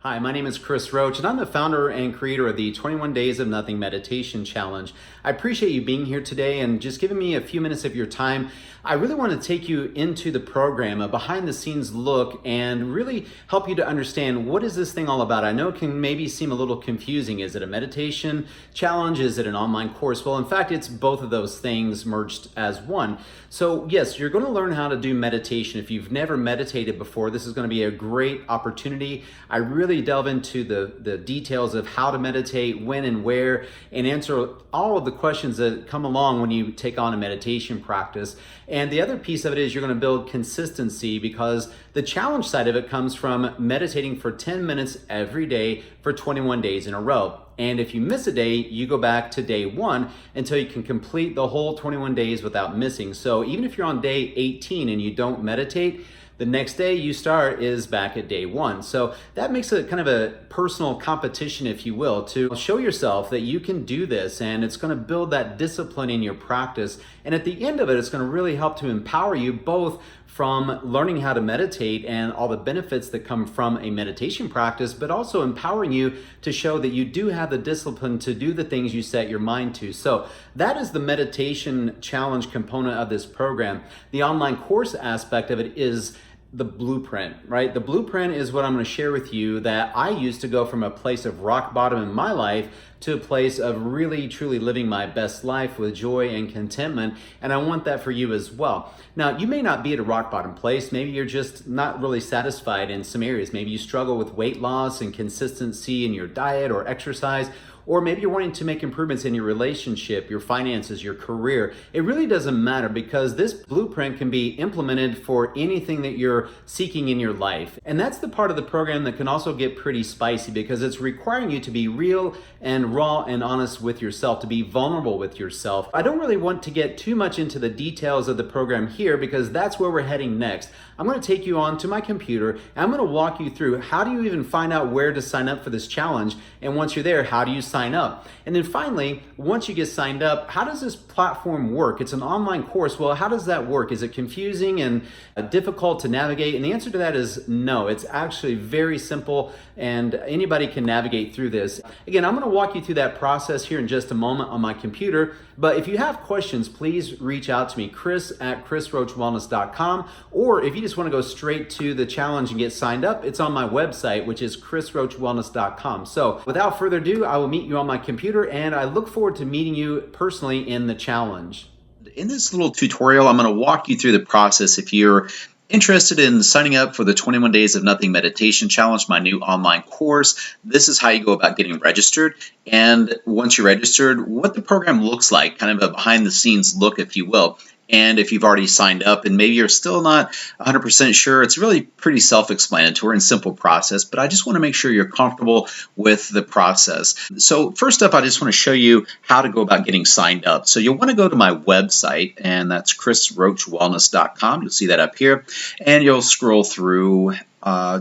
Hi, my name is Chris Roche, and I'm the founder and creator of the 21 Days of Nothing Meditation Challenge. I appreciate you being here today and just giving me a few minutes of your time. I really want to take you into the program, a behind-the-scenes look, and really help you to understand what is this thing all about. I know it can maybe seem a little confusing. Is it a meditation challenge? Is it an online course? Well, in fact, it's both of those things merged as one. So yes, you're going to learn how to do meditation. If you've never meditated before, this is going to be a great opportunity. I really delve into the details of how to meditate, when and where, and answer all of the questions that come along when you take on a meditation practice. And the other piece of it is you're going to build consistency, because the challenge side of it comes from meditating for 10 minutes every day for 21 days in a row. And if you miss a day, you go back to day one until you can complete the whole 21 days without missing. So even if you're on day 18 and you don't meditate, the next day you start is back at day one. So that makes it kind of a personal competition, if you will, to show yourself that you can do this, and it's going to build that discipline in your practice. And at the end of it, it's going to really help to empower you both from learning how to meditate and all the benefits that come from a meditation practice, but also empowering you to show that you do have the discipline to do the things you set your mind to. So that is the meditation challenge component of this program. The online course aspect of it is the blueprint, right? The blueprint is what I'm going to share with you that I used to go from a place of rock bottom in my life to a place of really truly living my best life with joy and contentment. And I want that for you as well. Now, you may not be at a rock bottom place. Maybe you're just not really satisfied in some areas. Maybe you struggle with weight loss and consistency in your diet or exercise. Or maybe you're wanting to make improvements in your relationship, your finances, your career. It really doesn't matter, because this blueprint can be implemented for anything that you're seeking in your life. And that's the part of the program that can also get pretty spicy, because it's requiring you to be real and raw and honest with yourself, to be vulnerable with yourself. I don't really want to get too much into the details of the program here, because that's where we're heading next. I'm going to take you on to my computer, and I'm going to walk you through how do you even find out where to sign up for this challenge. And once you're there, how do you sign up? And then finally, once you get signed up, how does this platform work? It's an online course. Well, how does that work? Is it confusing and difficult to navigate? And the answer to that is no. It's actually very simple, and anybody can navigate through this. Again, I'm going to walk you through that process here in just a moment on my computer. But if you have questions, please reach out to me, chris@chrisroachwellness.com. Or if you just want to go straight to the challenge and get signed up, it's on my website, which is chrisroachwellness.com. So without further ado, I will meet you on my computer, and I look forward to meeting you personally in the challenge. In this little tutorial, I'm going to walk you through the process. If you're interested in signing up for the 21 Days of Nothing Meditation Challenge, my new online course, this is how you go about getting registered. And once you're registered, what the program looks like, kind of a behind the scenes look, if you will. And if you've already signed up and maybe you're still not 100% sure, it's really pretty self-explanatory and simple process, but I just want to make sure you're comfortable with the process. So first up, I just want to show you how to go about getting signed up. So you'll want to go to my website, and that's chrisroachwellness.com. You'll see that up here, and you'll scroll through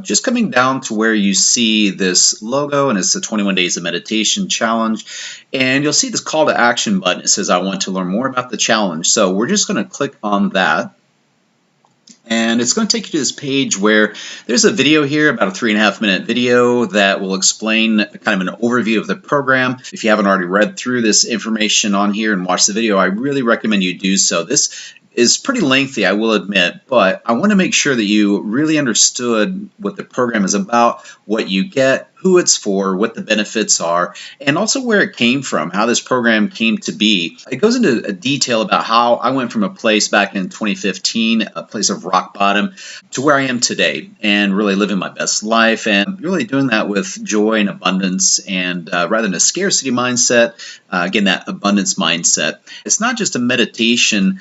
just coming down to where you see this logo, and it's the 21 Days of Meditation Challenge. And you'll see this call to action button. It says, I want to learn more about the challenge. So we're just going to click on that. And it's going to take you to this page where there's a video here, about a 3.5-minute video that will explain kind of an overview of the program. If you haven't already read through this information on here and watched the video, I really recommend you do so. This is pretty lengthy, I will admit, but I want to make sure that you really understood what the program is about, what you get, who it's for, what the benefits are, and also where it came from, how this program came to be. It goes into a detail about how I went from a place back in 2015, a place of rock bottom, to where I am today, and really living my best life, and really doing that with joy and abundance, and rather than a scarcity mindset, again, that abundance mindset. It's not just a meditation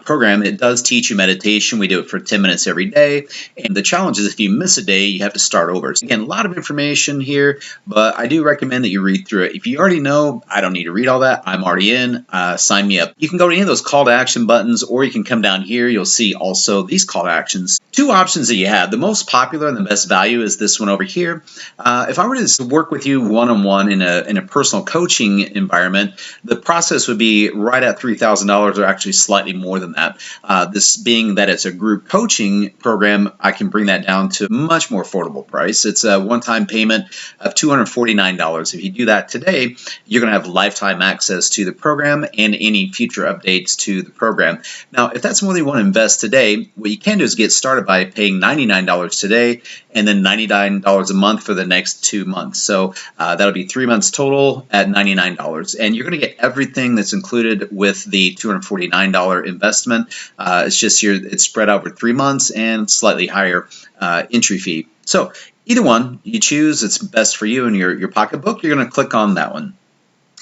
program. It does teach you meditation. We do it for 10 minutes every day. And the challenge is if you miss a day, you have to start over. So again, a lot of information here, but I do recommend that you read through it. If you already know, I don't need to read all that. I'm already in. Sign me up. You can go to any of those call to action buttons, or you can come down here. You'll see also these call to actions. Two options that you have. The most popular and the best value is this one over here. If I were to work with you one-on-one in a personal coaching environment, the process would be right at $3,000, or actually slightly more more than that. This being that it's a group coaching program, I can bring that down to a much more affordable price. It's a one-time payment of $249. If you do that today, you're going to have lifetime access to the program and any future updates to the program. Now, if that's more than you want to invest today, what you can do is get started by paying $99 today and then $99 a month for the next 2 months. So that'll be 3 months total at $99. And you're going to get everything that's included with the $249 investment. It's just it's spread over 3 months and slightly higher entry fee. So either one you choose, it's best for you and your pocketbook. You're going to click on that one.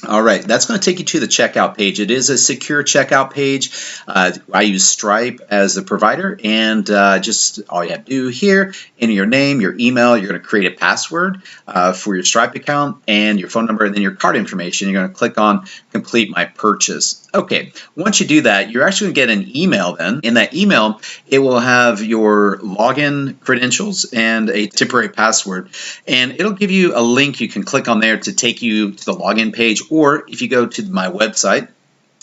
All right, that's going to take you to the checkout page. It is a secure checkout page. I use Stripe as the provider, and just all you have to do here, enter your name, your email. You're going to create a password for your Stripe account and your phone number, and then your card information. You're going to click on Complete My Purchase. Okay, once you do that, you're actually going to get an email then. In that email, it will have your login credentials and a temporary password, and it'll give you a link you can click on there to take you to the login page. Or if you go to my website,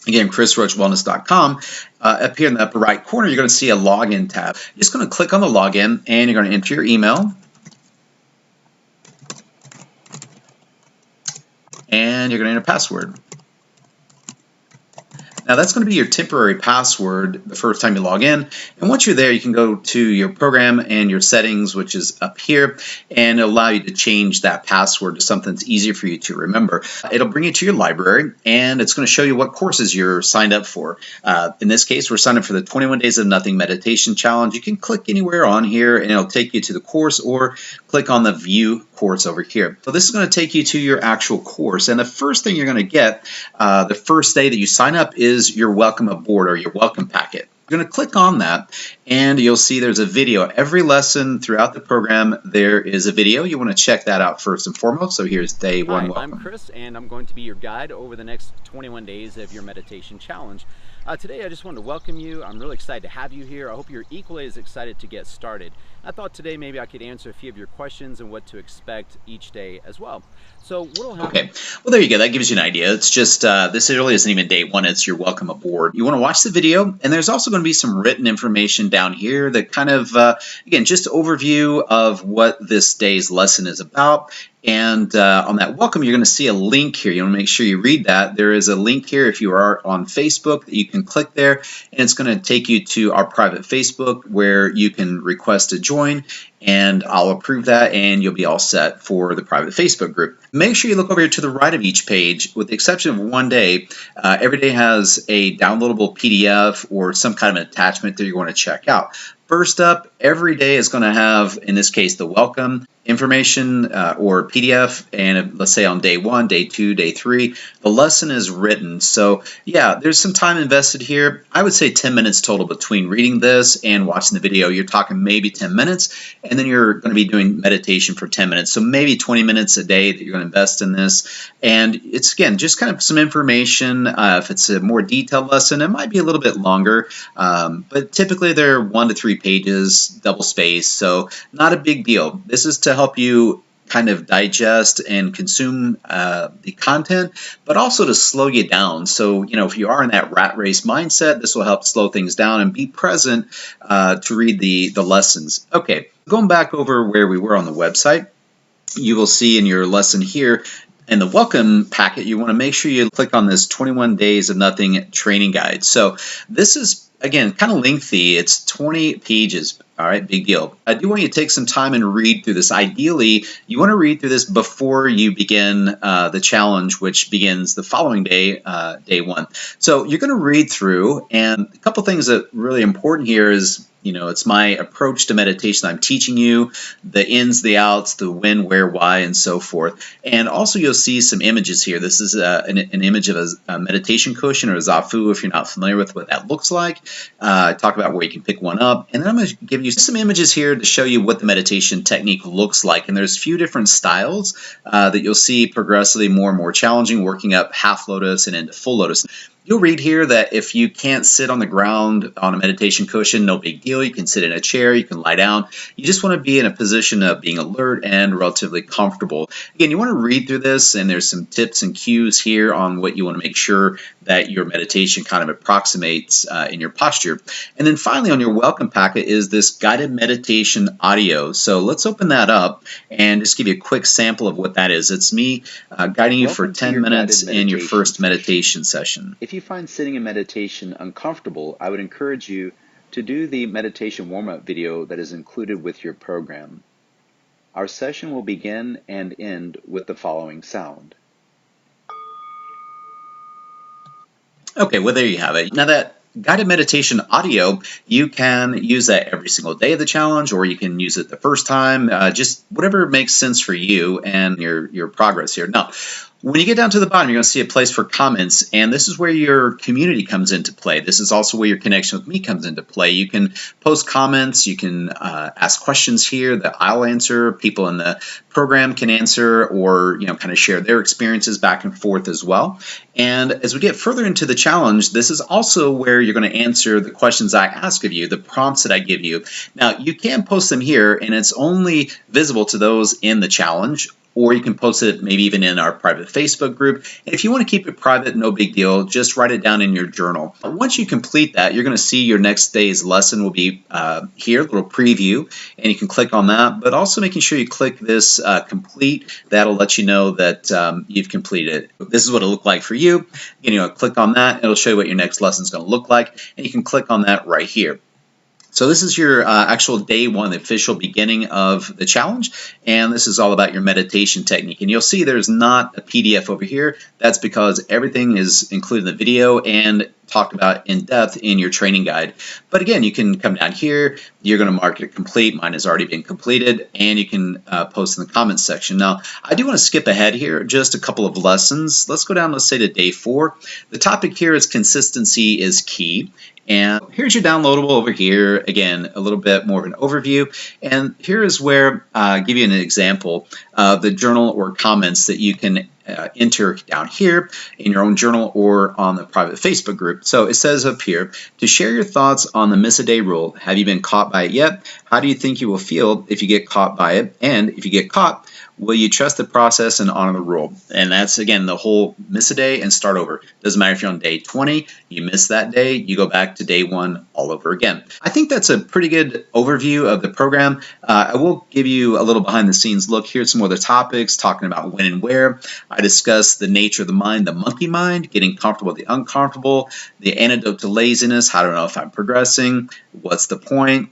again, chrisroachwellness.com, up here in the upper right corner, you're going to see a login tab. You're just going to click on the login, and you're going to enter your email. And you're going to enter a password. Now that's going to be your temporary password the first time you log in. And once you're there, you can go to your program and your settings, which is up here, and it'll allow you to change that password to something that's easier for you to remember. It'll bring you to your library, and it's going to show you what courses you're signed up for. In this case, we're signed up for the 21 Days of Nothing Meditation Challenge. You can click anywhere on here, and it'll take you to the course, or click on the View Course over here. So this is going to take you to your actual course, and the first thing you're going to get the first day that you sign up is your welcome aboard or your welcome packet. You're going to click on that, and you'll see there's a video. Every lesson throughout the program, there is a video. You want to check that out first and foremost. So here's day one. Hi, I'm Chris, and I'm going to be your guide over the next 21 days of your meditation challenge. Today, I just wanted to welcome you. I'm really excited to have you here. I hope you're equally as excited to get started. I thought today maybe I could answer a few of your questions and what to expect each day as well. So what'll happen? Okay, well there you go. That gives you an idea. It's just this really isn't even day one. It's your welcome aboard. You want to watch the video, and there's also going to be some written information down here that kind of again just overview of what this day's lesson is about. And on that welcome, you're going to see a link here. You want to make sure you read that. There is a link here if you are on Facebook that you can click there, and it's going to take you to our private Facebook where you can request to join, and I'll approve that, and you'll be all set for the private Facebook group. Make sure you look over here to the right of each page. With the exception of one day, every day has a downloadable PDF or some kind of an attachment that you're going to check out. First up, every day is going to have, in this case, the welcome information or PDF, and let's say on day 1, day 2, day 3, the lesson is written. So yeah, there's some time invested here. I would say 10 minutes total between reading this and watching the video. You're talking maybe 10 minutes, and then you're going to be doing meditation for 10 minutes. So maybe 20 minutes a day that you're going to invest in this. And it's, again, just kind of some information. If it's a more detailed lesson, it might be a little bit longer, but typically they're 1 to 3 pages, double space, so not a big deal. This is to help you kind of digest and consume the content, but also to slow you down. So, you know, if you are in that rat race mindset, this will help slow things down and be present to read the lessons. Okay, going back over where we were on the website, you will see in your lesson here, in the welcome packet, you want to make sure you click on this 21 Days of Nothing training guide. So this is, again, kind of lengthy. It's 20 pages. All right, big deal. I do want you to take some time and read through this. Ideally, you want to read through this before you begin the challenge, which begins the following day, day 1. So you're going to read through, and a couple things that are really important here is, you know, it's my approach to meditation. I'm teaching you the ins, the outs, the when, where, why, and so forth. And also you'll see some images here. This is an image of a meditation cushion or a zafu if you're not familiar with what that looks like. Talk about where you can pick one up. And then I'm going to give you some images here to show you what the meditation technique looks like. And there's a few different styles that you'll see progressively more and more challenging, working up half lotus and into full lotus. You'll read here that if you can't sit on the ground on a meditation cushion, no big deal. You can sit in a chair, you can lie down. You just want to be in a position of being alert and relatively comfortable. Again, you want to read through this, and there's some tips and cues here on what you want to make sure that your meditation kind of approximates in your posture. And then finally, on your welcome packet is this guided meditation audio. So let's open that up and just give you a quick sample of what that is. It's me guiding you for 10 minutes in your first meditation session. If you find sitting in meditation uncomfortable, I would encourage you to do the meditation warm-up video that is included with your program. Our session will begin and end with the following sound. Okay, well, there you have it. Now that guided meditation audio, you can use that every single day of the challenge, or you can use it the first time, just whatever makes sense for you and your progress here. Now, when you get down to the bottom, you're going to see a place for comments, and this is where your community comes into play. This is also where your connection with me comes into play. You can post comments, you can ask questions here that I'll answer, people in the program can answer, or kind of share their experiences back and forth as well. And as we get further into the challenge, this is also where you're going to answer the questions I ask of you, the prompts that I give you. Now, you can post them here, and it's only visible to those in the challenge, or you can post it maybe even in our private Facebook group. And if you want to keep it private, no big deal, just write it down in your journal. Once you complete that, you're going to see your next day's lesson will be here, a little preview, and you can click on that, but also making sure you click this complete. That'll let you know that you've completed it. This is what it'll look like for you. Again, click on that, it'll show you what your next lesson is going to look like, and you can click on that right here. So this is your actual day one, the official beginning of the challenge, and this is all about your meditation technique. And you'll see there's not a PDF over here. That's because everything is included in the video and talked about in depth in your training guide. But again, you can come down here, you're going to mark it complete. Mine has already been completed, and you can post in the comments section. Now, I do want to skip ahead here, just a couple of lessons. Let's go down, let's say to day 4. The topic here is consistency is key. And here's your downloadable over here. Again, a little bit more of an overview. And here is where I'll give you an example of the journal or comments that you can enter down here in your own journal or on the private Facebook group. So it says up here, to share your thoughts on the miss a day rule. Have you been caught by it yet? How do you think you will feel if you get caught by it? And if you get caught, will you trust the process and honor the rule? And that's, again, the whole miss a day and start over. Doesn't matter if you're on day 20, you miss that day, you go back to day 1 all over again. I think that's a pretty good overview of the program. I will give you a little behind the scenes look. Here's some other topics, talking about when and where. I discuss the nature of the mind, the monkey mind, getting comfortable with the uncomfortable, the antidote to laziness, how to know if I'm progressing, what's the point.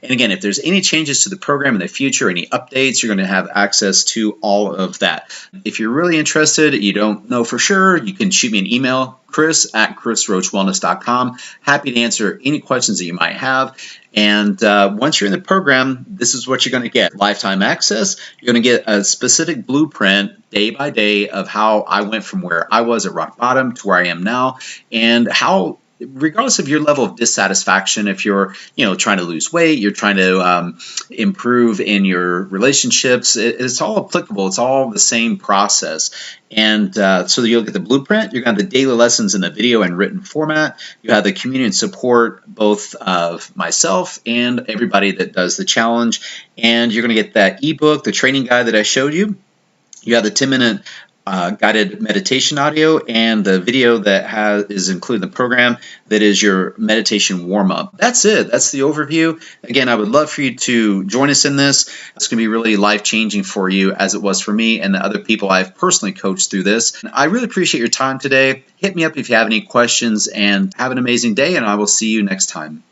And again, if there's any changes to the program in the future, any updates, you're going to have access to all of that. If you're really interested, you don't know for sure, you can shoot me an email, chris@chrisroachwellness.com. Happy to answer any questions that you might have. And once you're in the program, this is what you're going to get. Lifetime access. You're going to get a specific blueprint day by day of how I went from where I was at rock bottom to where I am now, and how, regardless of your level of dissatisfaction, if you're trying to lose weight, you're trying to improve in your relationships, it's all applicable. It's all the same process. And so you'll get the blueprint. You're going to have the daily lessons in the video and written format. You have the community and support, both of myself and everybody that does the challenge. And you're going to get that ebook, the training guide that I showed you. You have the 10-minute guided meditation audio, and the video that is included in the program that is your meditation warm-up. That's it. That's the overview. Again, I would love for you to join us in this. It's going to be really life-changing for you, as it was for me and the other people I've personally coached through this. I really appreciate your time today. Hit me up if you have any questions, and have an amazing day, and I will see you next time.